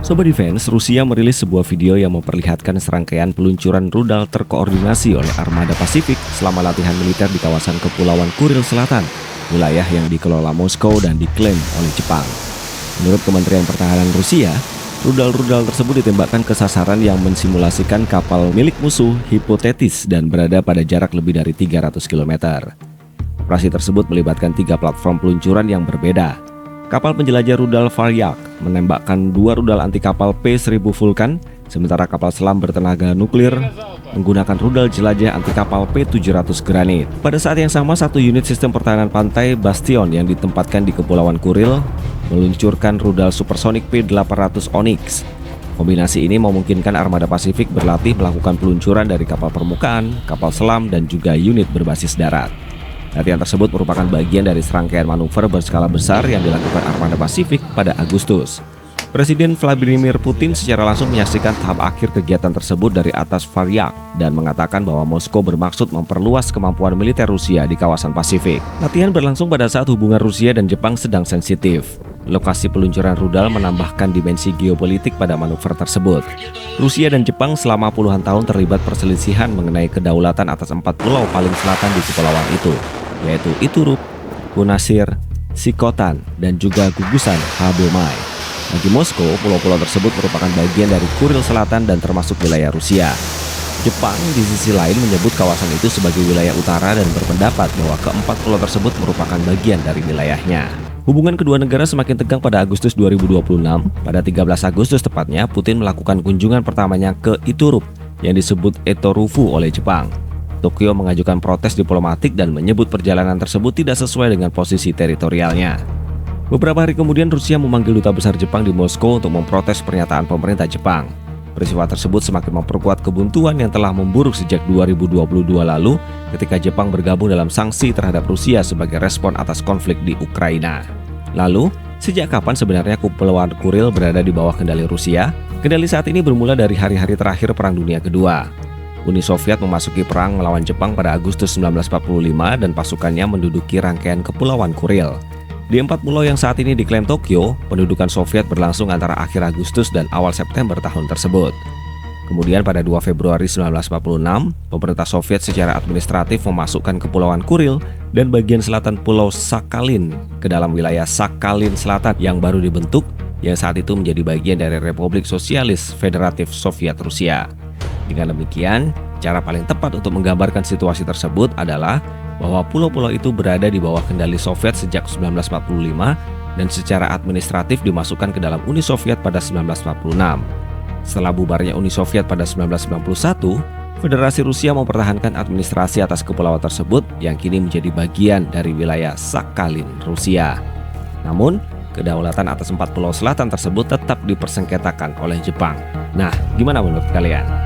Sobat Defense, Rusia merilis sebuah video yang memperlihatkan serangkaian peluncuran rudal terkoordinasi oleh Armada Pasifik selama latihan militer di kawasan Kepulauan Kuril Selatan, wilayah yang dikelola Moskow dan diklaim oleh Jepang. Menurut Kementerian Pertahanan Rusia, rudal-rudal tersebut ditembakkan ke sasaran yang mensimulasikan kapal milik musuh hipotetis dan berada pada jarak lebih dari 300 km. Operasi tersebut melibatkan 3 platform peluncuran yang berbeda. Kapal penjelajah rudal Varyak menembakkan 2 rudal anti kapal P-1000 Vulkan, sementara kapal selam bertenaga nuklir menggunakan rudal jelajah anti kapal P-700 Granit. Pada saat yang sama, satu unit sistem pertahanan pantai Bastion yang ditempatkan di Kepulauan Kuril meluncurkan rudal supersonik P-800 Onyx. Kombinasi ini memungkinkan Armada Pasifik berlatih melakukan peluncuran dari kapal permukaan, kapal selam, dan juga unit berbasis darat. Latihan tersebut merupakan bagian dari serangkaian manuver berskala besar yang dilakukan Armada Pasifik pada Agustus. Presiden Vladimir Putin secara langsung menyaksikan tahap akhir kegiatan tersebut dari atas Varyak dan mengatakan bahwa Moskow bermaksud memperluas kemampuan militer Rusia di kawasan Pasifik. Latihan berlangsung pada saat hubungan Rusia dan Jepang sedang sensitif. Lokasi peluncuran rudal menambahkan dimensi geopolitik pada manuver tersebut. Rusia dan Jepang selama puluhan tahun terlibat perselisihan mengenai kedaulatan atas 4 pulau paling selatan di kepulauan itu, yaitu Iturup, Kunasir, Sikotan, dan juga gugusan Habomai. Bagi Moskow, pulau-pulau tersebut merupakan bagian dari Kuril Selatan dan termasuk wilayah Rusia. Jepang di sisi lain menyebut kawasan itu sebagai wilayah utara dan berpendapat bahwa keempat pulau tersebut merupakan bagian dari wilayahnya. Hubungan kedua negara semakin tegang pada Agustus 2026. Pada 13 Agustus tepatnya, Putin melakukan kunjungan pertamanya ke Iturup yang disebut Etorufu oleh Jepang. Tokyo mengajukan protes diplomatik dan menyebut perjalanan tersebut tidak sesuai dengan posisi teritorialnya. Beberapa hari kemudian, Rusia memanggil duta besar Jepang di Moskow untuk memprotes pernyataan pemerintah Jepang. Peristiwa tersebut semakin memperkuat kebuntuan yang telah memburuk sejak 2022 lalu ketika Jepang bergabung dalam sanksi terhadap Rusia sebagai respon atas konflik di Ukraina. Lalu, sejak kapan sebenarnya Kepulauan Kuril berada di bawah kendali Rusia? Kendali saat ini bermula dari hari-hari terakhir Perang Dunia Kedua. Uni Soviet memasuki perang melawan Jepang pada Agustus 1945 dan pasukannya menduduki rangkaian Kepulauan Kuril. Di 4 pulau yang saat ini diklaim Tokyo, pendudukan Soviet berlangsung antara akhir Agustus dan awal September tahun tersebut. Kemudian pada 2 Februari 1946, pemerintah Soviet secara administratif memasukkan Kepulauan Kuril dan bagian selatan Pulau Sakhalin ke dalam wilayah Sakhalin Selatan yang baru dibentuk, yang saat itu menjadi bagian dari Republik Sosialis Federatif Soviet Rusia. Dengan demikian, cara paling tepat untuk menggambarkan situasi tersebut adalah bahwa pulau-pulau itu berada di bawah kendali Soviet sejak 1945 dan secara administratif dimasukkan ke dalam Uni Soviet pada 1946. Setelah bubarnya Uni Soviet pada 1991, Federasi Rusia mempertahankan administrasi atas kepulauan tersebut yang kini menjadi bagian dari wilayah Sakhalin, Rusia. Namun, kedaulatan atas 4 pulau selatan tersebut tetap dipersengketakan oleh Jepang. Nah, gimana menurut kalian?